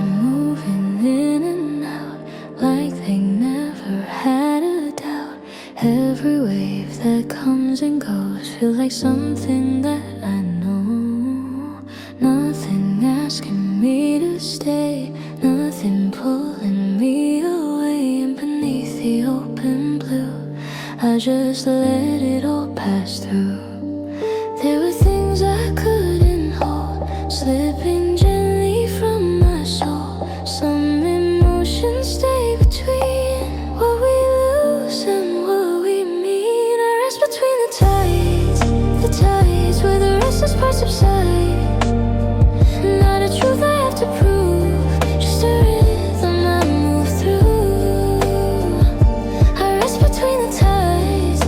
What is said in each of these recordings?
moving in and out like they never had a doubt. Every wave that comes and goes feels like something that I know. Nothing asking me to stay, nothing pulling me away. And beneath the open blue, I just let it all pass through. There were things I couldn't hold, slipping gently from my soul. Some emotions stay between what we lose and what we mean. I rest between the tides where the restless parts subside. Not a truth I have to prove, just a rhythm I move through. I rest between the tides,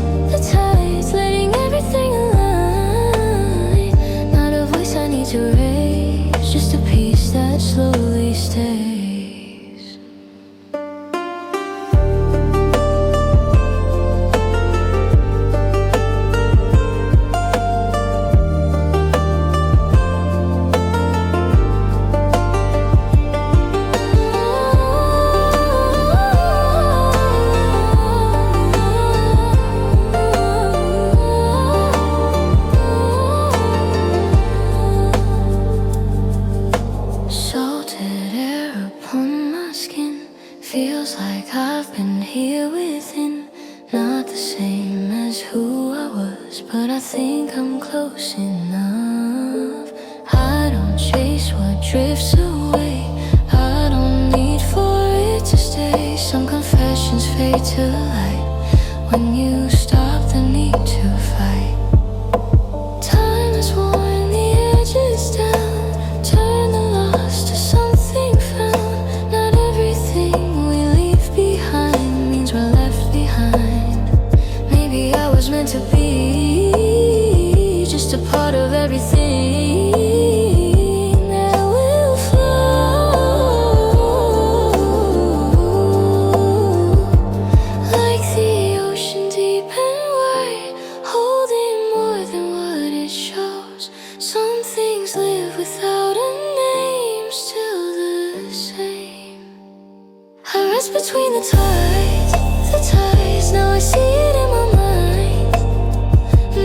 letting everything align. Not a voice I need to raise, just a peace that slowly stays. Salted air upon my skin, feels like I've been here within. Not the same as who I was, but I think I'm close enough. I don't chase what drifts away, I don't need for it to stay. Some confessions fade to light when you stop the need to fight. Time has worn the edges down, turn the lost to something found. Not everything we leave behind means we're left behind. Maybe I was meant to be just a part of everything that will flow. Like the ocean deep and wide, holding more than what it shows. Some things live without a name, still the same. I rest between the tides, now I see it in my mind.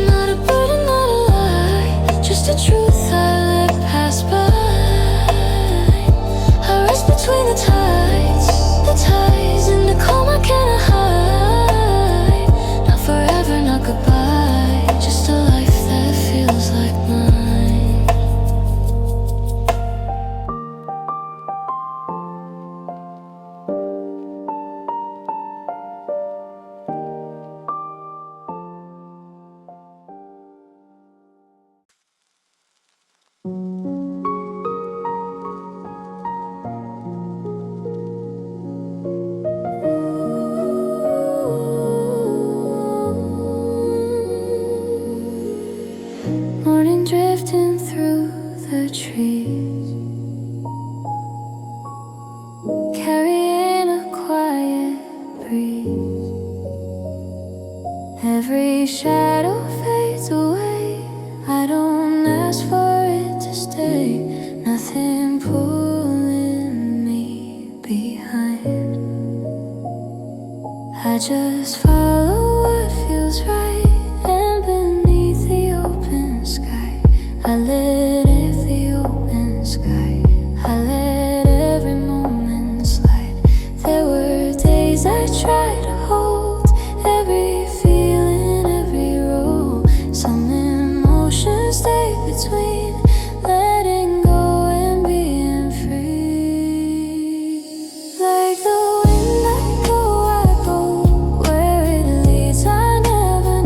Not a burden, not a lie, just a truth I let pass by. I rest between the tides, in the calm I cannot hide. Not forever, not goodbye, just a life that feels like mine. Morning drifting through the trees, carrying a quiet breeze. Every shadow fades away, I don't ask for it to stay. Nothing pulling me behind, I just follow what feels right. And beneath the open sky, I let it, the open sky, I let every moment slide. There were days I tried to hold every feeling, every role. Some emotions stay between letting go and being free. Like the wind I go where it leads I never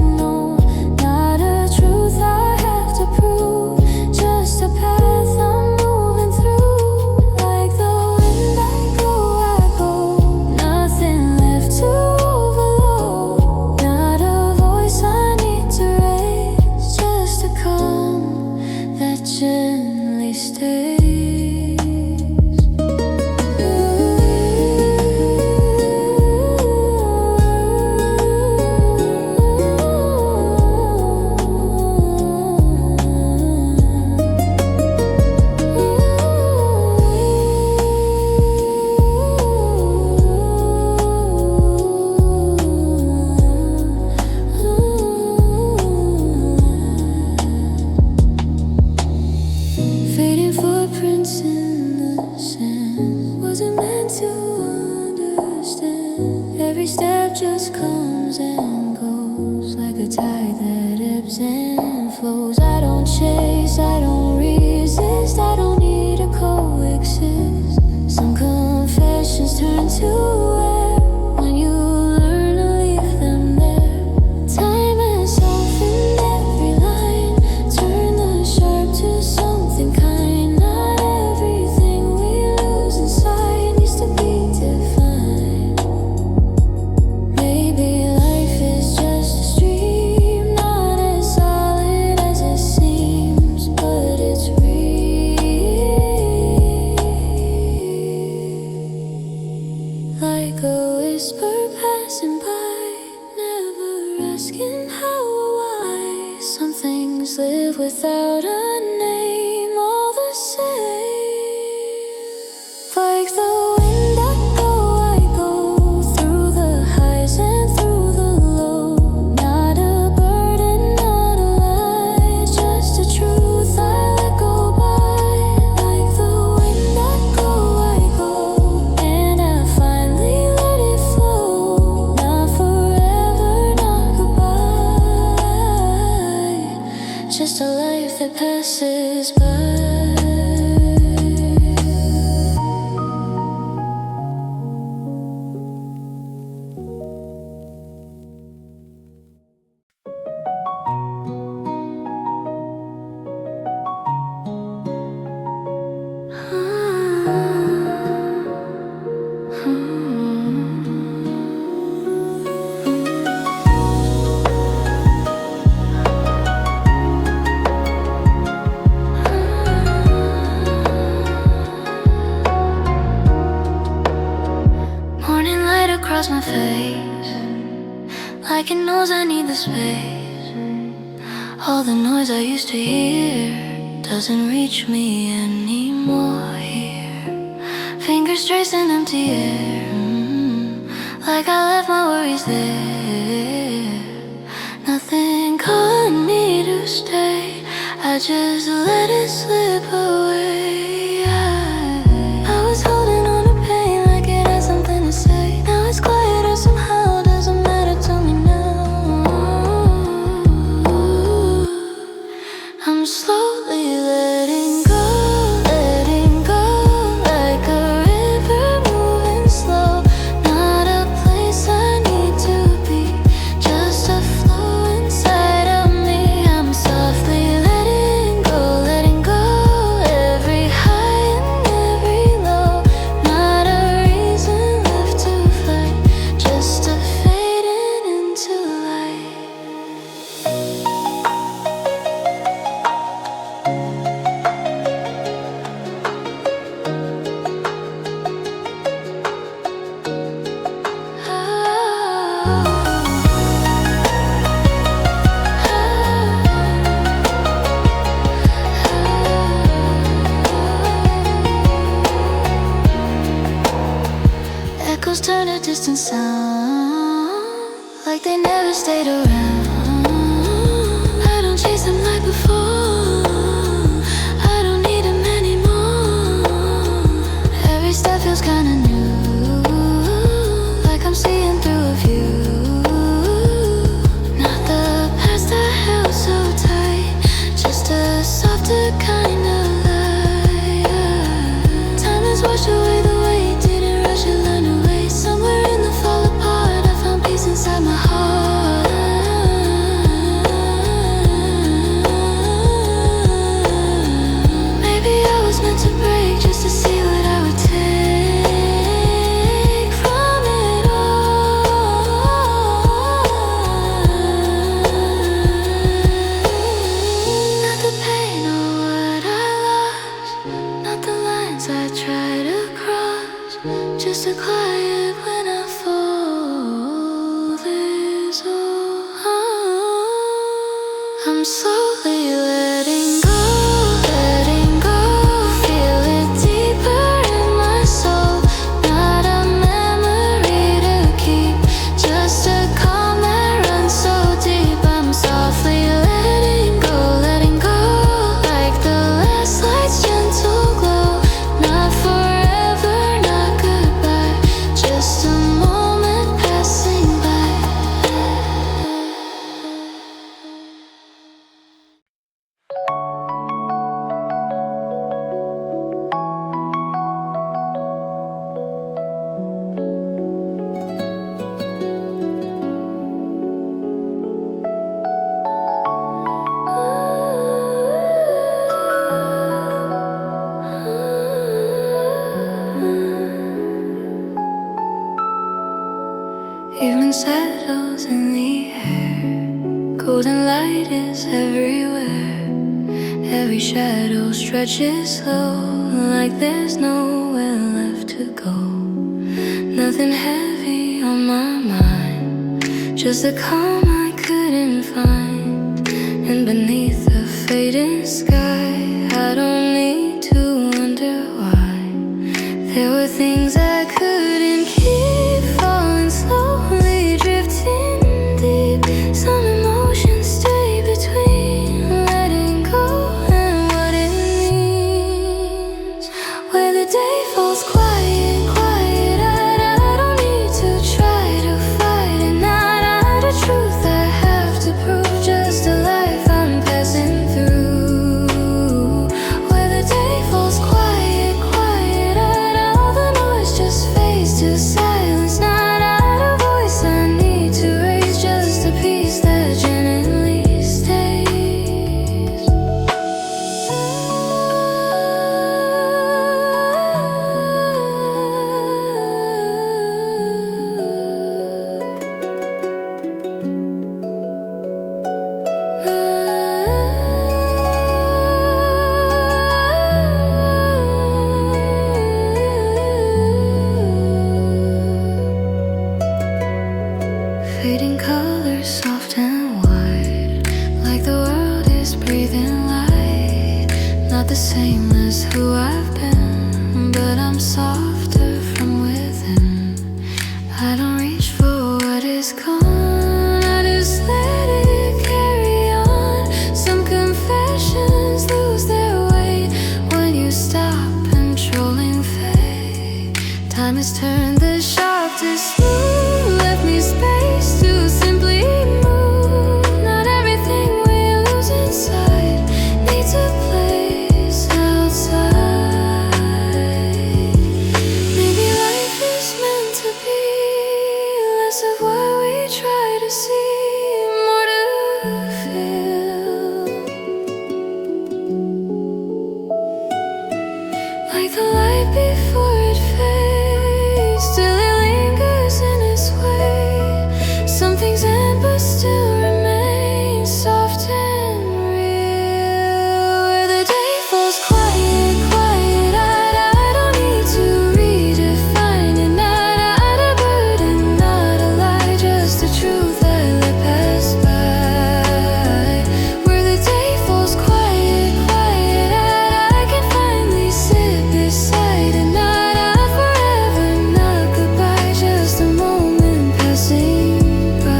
just comes and goes like a tide that ebbs and flows. I don't chase, I don't resist, I don't need to coexist. Some confessions turn to air when you learn to leave them there. Time has softened every line, turn the sharp to something kind. Not everything we lose inside needs to be defined. Maybe life is just a stream, not as solid as it seems, but it's real. Like a whisper passing by, never asking how or why. Some things live without a name, all the same. Like the wind I go through the highs and through the low. Not a burden, not a lie, just a truth I let go by. Like the wind I go, and I finally let it flow. Not forever, not goodbye, just a life that passes by. Morning light across my face, like it knows I need the space. All the noise I used to hear doesn't reach me anymore here. Fingers tracing empty air, like I left my worries there. Nothing calling me to stay, I just let it slip away. I was holding on to pain like it had something to say. Now it's quieter somehow, doesn't matter to me now. I'm slowly letting go, like a river moving slow. Not a place I need to be, just a flow inside of me. I'm softly letting go, every high and every low. Not a reason left to fight, just a fading into light. Echoes turn to distant sound, like they never stayed around. I don't chase them like before, I don't need them anymore. Every step feels kinda new, like I'm seeing through a view. Not the past I held so tight, just a softer kind of light. Time has washed away the weight, didn't rush it, learn to wait. Somewhere in the fall apart, I found peace inside my heart. Maybe I was meant to break just to see what I would take from it all. Not the pain or what I lost, not the lines I try to cross, just a quiet when I fall is all. I'm slowly letting go, feel it deeper in my soul. Not a memory to keep, just a calm that runs so deep. I'm softly letting go, like the last light's gentle glow. Not forever, not goodbye, just Evening settles in the air. Golden light is everywhere. Every shadow stretches slow, like there's nowhere left to go. Nothing heavy on my mind, just a calm I couldn't find. And beneath the fading sky, I don't need to wonder why. There were things I couldn't keep, falling slowly, drifting deep. Some emotions stay between letting go and what it means. Where the day falls quiet, quiet, I don't need to try to fight it. Not a truth I have to prove, just a life I'm passing through. Where the day falls quiet, quiet, all the noise just fades to silence. Not a voice I need to raise, just a peace that genuinely stays. Fading colors, soft and wide, like the world is breathing light. Not the same as who I've been, but I'm softer from within. I don't reach for what is gone, I just let it carry on. Some confessions lose their weight when you stop controlling fate. Time has turned the sharp to smooth, left me space to simply move. Not everything we lose inside needs a place outside. Maybe life is meant to be less of what we try to see, more to feel. Like the light before it fades, still it lingers in its way. Some things end but still remain soft and real. Where the day falls quiet, quiet, I don't need to redefine it. Not a burden, not a lie, just a truth I let pass by. Where the day falls quiet, quiet, I can finally sit beside it. Not a forever, not goodbye, just a moment passing by.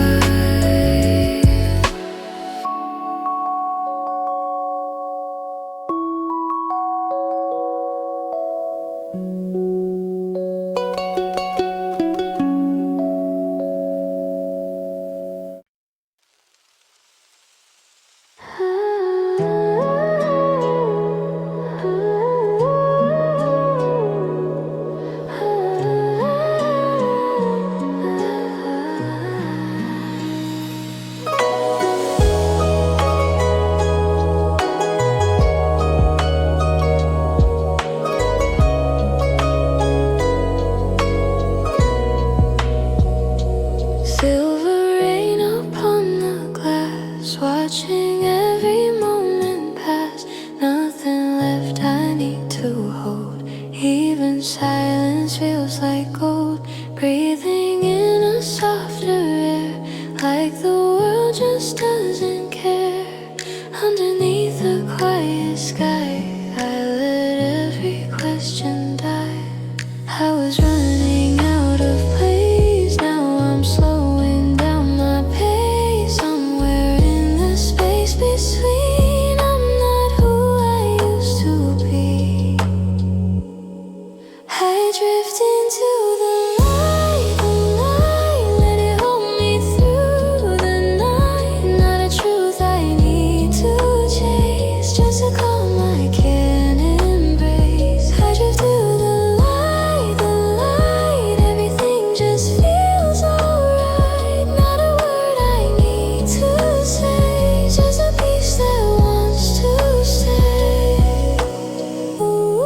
Silver rain upon the glass, watching every moment pass. Nothing left I need to hold, even silence feels like gold. Breathing in a softer air, like the world just doesn't care. Underneath the quiet sky, I let every question die. I was running out of place, now I'm slowing down my pace. Somewhere in the space between, I'm not who I used to be. I drift into the light, let it hold me through the night. Not a truth I need to chase, just a calm I can embrace. I drift to the light, everything just feels alright. Not a word I need to say, just a piece that wants to stay. Ooh.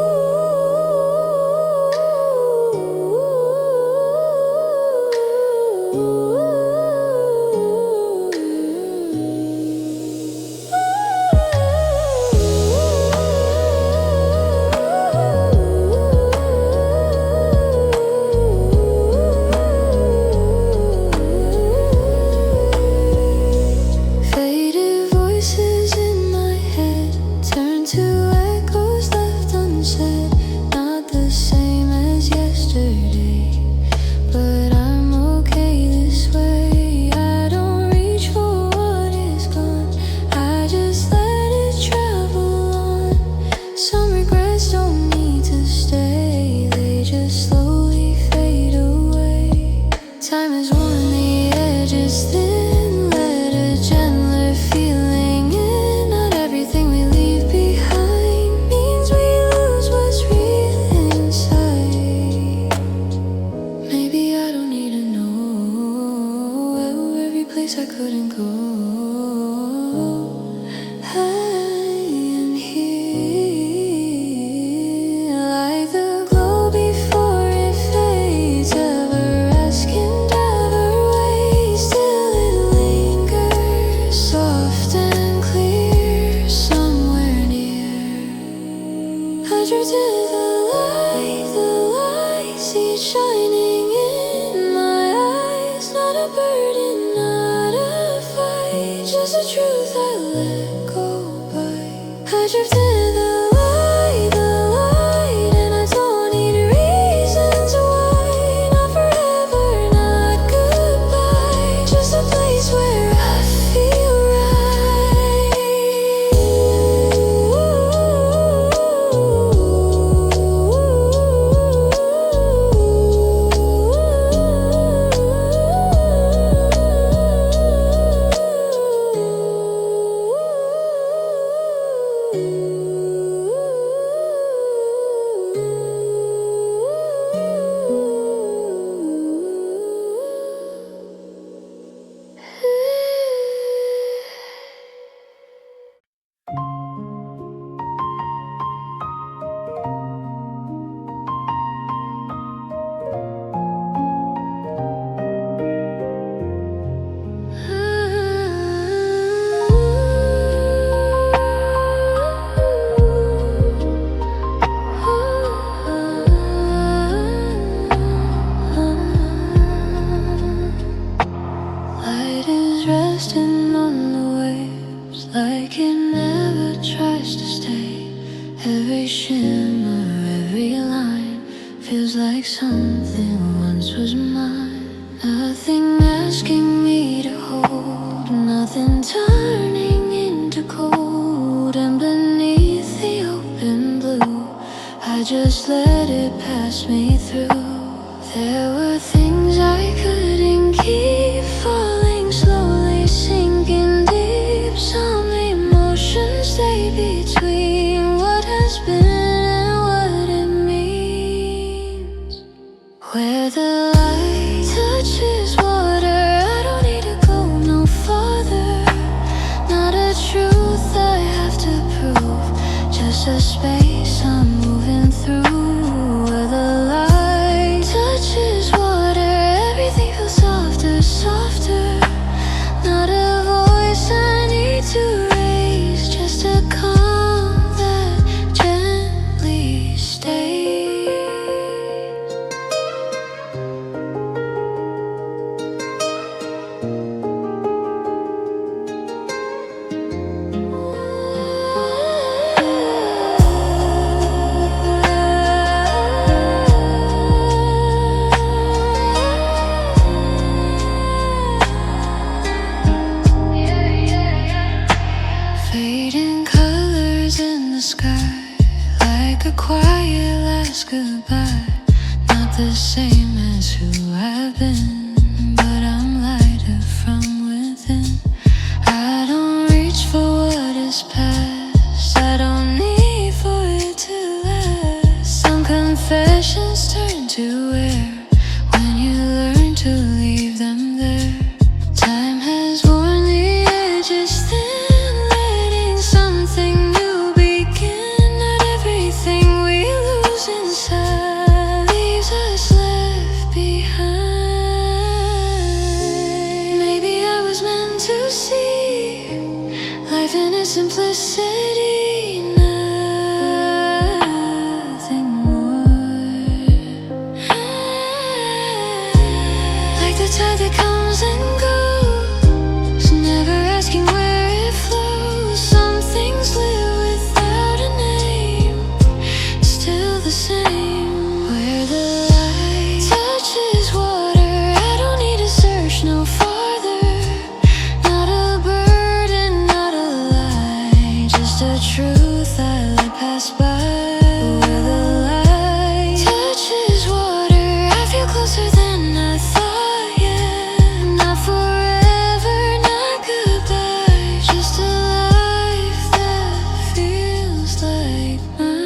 I couldn't go. I am here, like the glow before it fades, ever asking, ever waits till it lingers, soft and clear, somewhere near. I drift to the light, see it shining in my eyes. Not a burden, not a fight, just the truth I let go by. I drift to the light, and I don't need reasons why. Not forever, not goodbye, just a place where I feel light is resting on the waves, like it never tries to stay. Every shimmer, every line feels like something once was mine. Nothing asking me to hold, nothing turning into cold. And beneath the open blue, I just let it pass me through. There were things I couldn't keep, falling slowly, sinking deep. Some emotions stay between what has been and what it means. Where the light touches water, I don't need to go no farther. Not a truth I have to prove, just a space I'm moving through. Where the light touches water, everything feels softer, softer. Not a voice I need to raise, just a calm that gently stays. Fading colors in the sky, like a quiet last goodbye. Not the same as who I've been, but I'm lighter from within. I don't reach for what is past, I don't need for it to last. Some confessions turn to air when you learn to leave them there. Time has worn the edges thin, letting something new begin. Not everything we lose inside leaves us left behind. Maybe I was meant to see life in its simplicity, nothing more. Like the tide that comes and goes, never asking where it flows. Some things live without a name, still the same. Where the light touches water, I don't need to search no farther. Not a burden, not a lie, just a truth I let pass by. Where the light touches water, I feel closer than I thought, yeah. Not forever, not goodbye, just a life that feels like mine.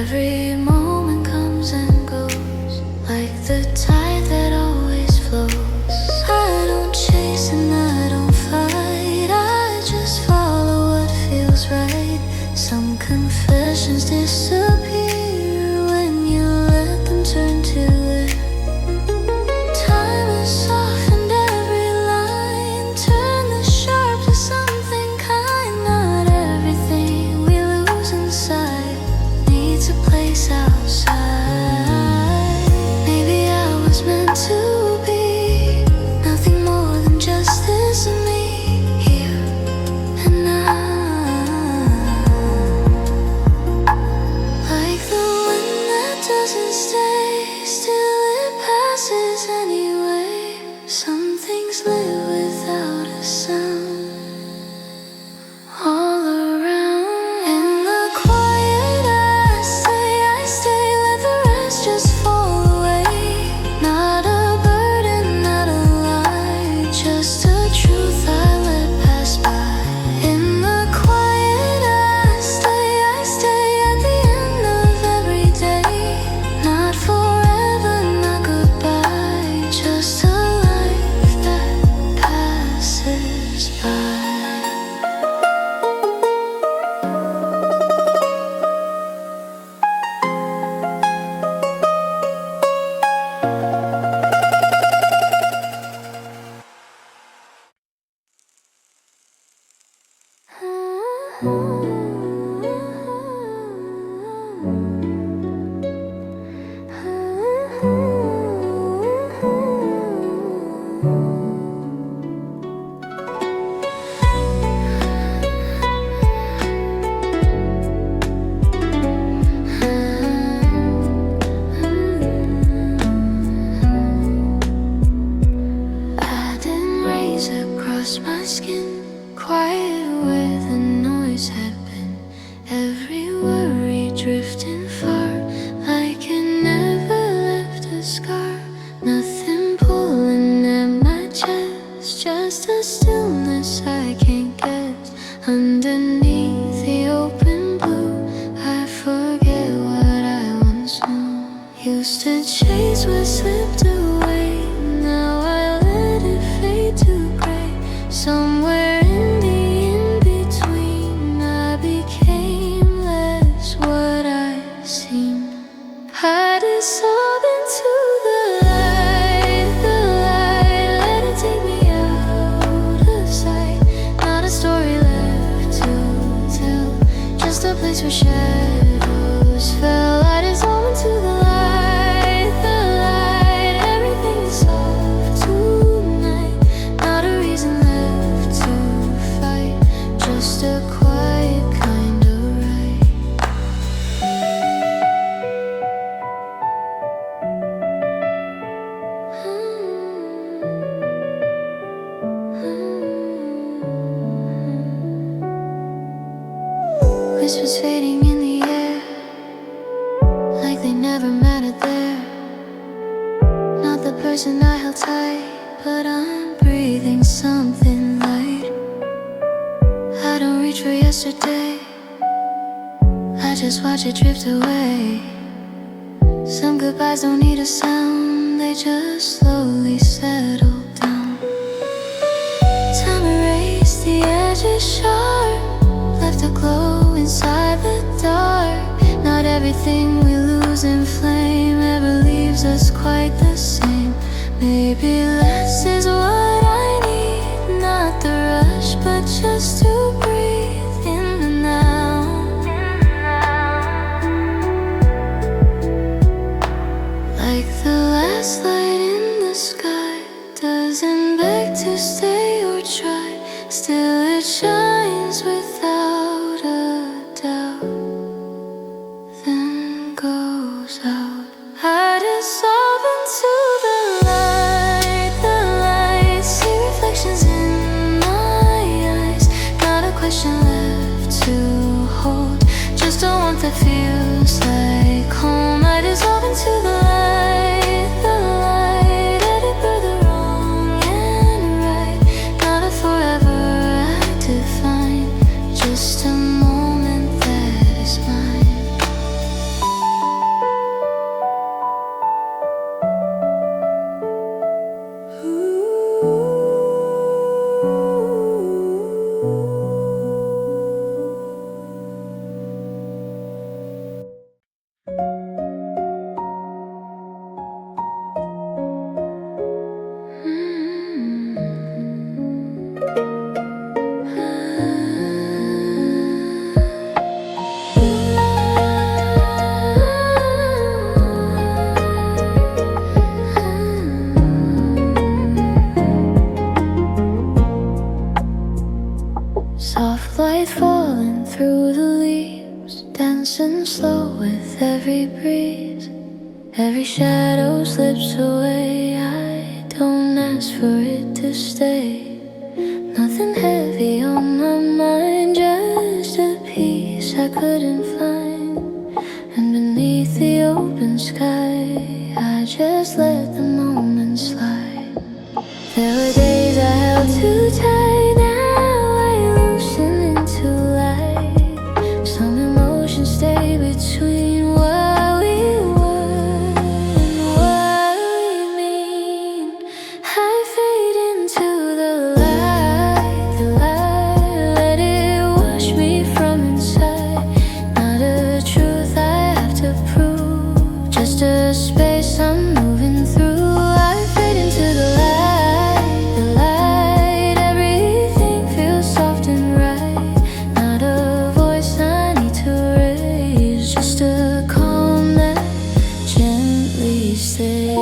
Every moment comes and goes, like the tide that always flows. I don't chase and I don't fight, I just follow what feels right. Some confessions disappear when you let them turn to air. Time has softened every line, turn the sharp to something kind. Not everything we lose inside needs a place outside. Maybe I was meant to be nothing more than just this and me, here and now. Like the wind that doesn't stay still, it passes anyway. Some things live without a sound. All around, in the quiet, I stay, let the rest just fall away. Not a burden, not a lie, just a truth I let pass by. In the quiet, I stay at the end of every day. Not forever, not goodbye, just a life that passes by. I didn't raise across my skin, quiet where the noise had been. Every worry drifting far, like it never left a scar. Nothing pulling at my chest, just a stillness I can't guess. Underneath the open blue, I forget what I once knew. Used to chase what slipped away, now I let it fade to gray. Somewhere in the in-between, I became less what I seemed. I dissolve into the light, let it take me out of sight. Not a story left to tell, just a place where shadows fell. I dissolve into the light, everything is soft tonight. Not a reason left to fight, just a quiet kind of right. Whispers fading in the air, like they never mattered there. Not the person I held tight, but I'm breathing something light. I don't reach for yesterday, I just watch it drift away. Some goodbyes don't need a sound, they just slowly settle down. Time erased the edges sharp, left a glow inside the dark. Not everything we lose in flame ever leaves us quite the same. Maybe less is what I need, not the rush, but just to breathe in the now. Like the last light in the sky, doesn't beg to stay or try, still it shines without a doubt, then goes out. I dissolve into the light, see reflections in my eyes. Not a question left to hold, just a warmth that feels like home. I dissolve into the light, edit the wrong and right. Not a forever I define, just a moment that is mine. with every breeze. Every shadow slips away. I don't ask for it to stay. Nothing heavy on my mind, just a peace I couldn't find. And beneath the open sky, I just let the moment slide. There were days I held too tight, now I loosen into light. Some emotions stay between what we were and what we mean. I fade into the light, let it wash me from inside. Not a truth I have to prove, just a space I'm moving through. I fade into the light, everything feels soft and right. Not a voice I need to raise, just a calm that gently stays.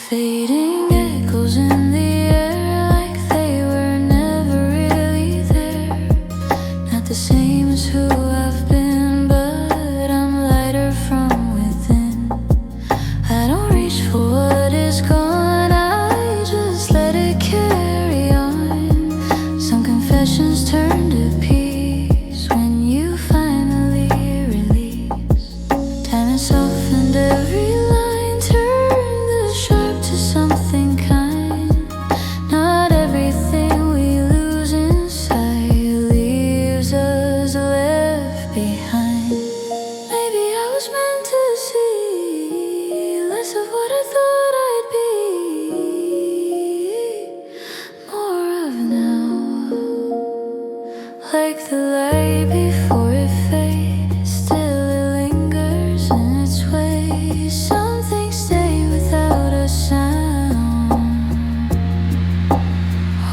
Fading echoes in the air, like they were never really there. Not the same as who I've been, but I'm lighter from within. I don't reach for what is gone, I just let it carry on. Some confessions turn to peace when you finally release. Time has softened every line, turned the sharp to something kind. Not everything we lose inside leaves us left behind. Maybe I was meant to see less of what I thought I'd be, more of now. Like the light before it fades, still it lingers in its way. Some things stay without a sound.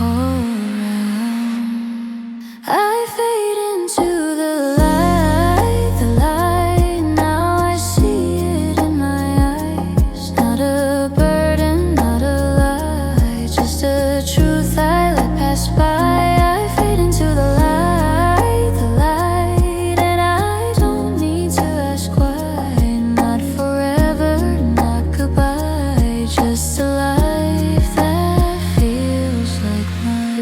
Around, I fade into the light. Now I see it in my eyes. Not a burden, not a lie, just a truth I let pass by. I fade into the light, and I don't need to ask why. Not forever, not goodbye, just a life that feels like mine.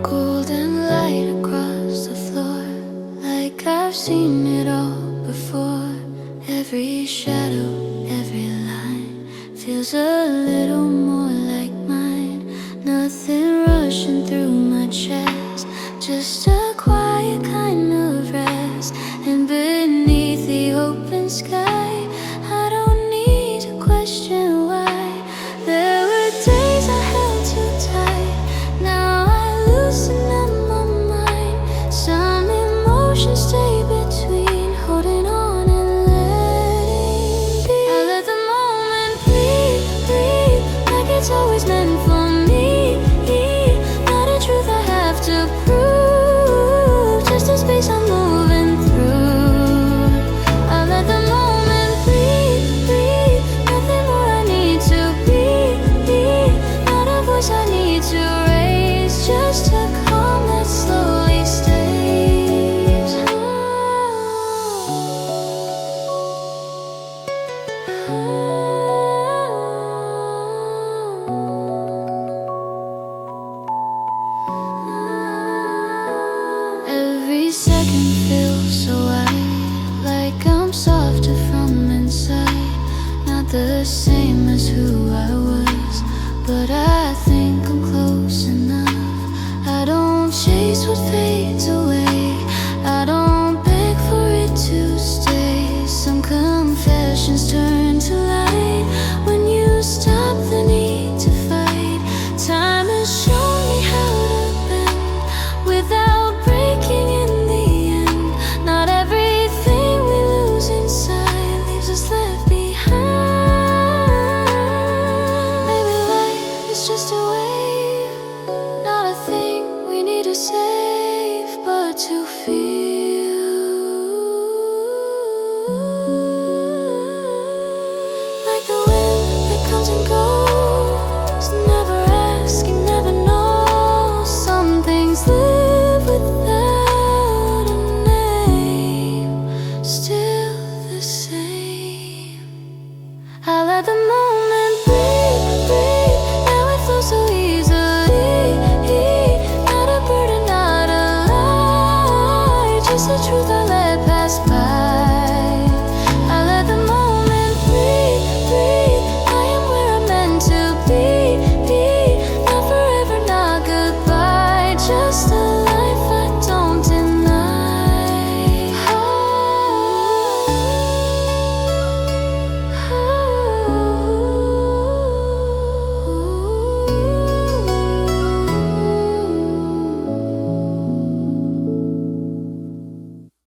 Golden light across the floor, like I've seen it all before. Every shadow, every line feels a little more like mine. Nothing rushing through my chest, just a quiet kind of rest. And beneath the open sky, I don't need to question why. There were days I held too tight, now I loosen up my mind. Some emotions stay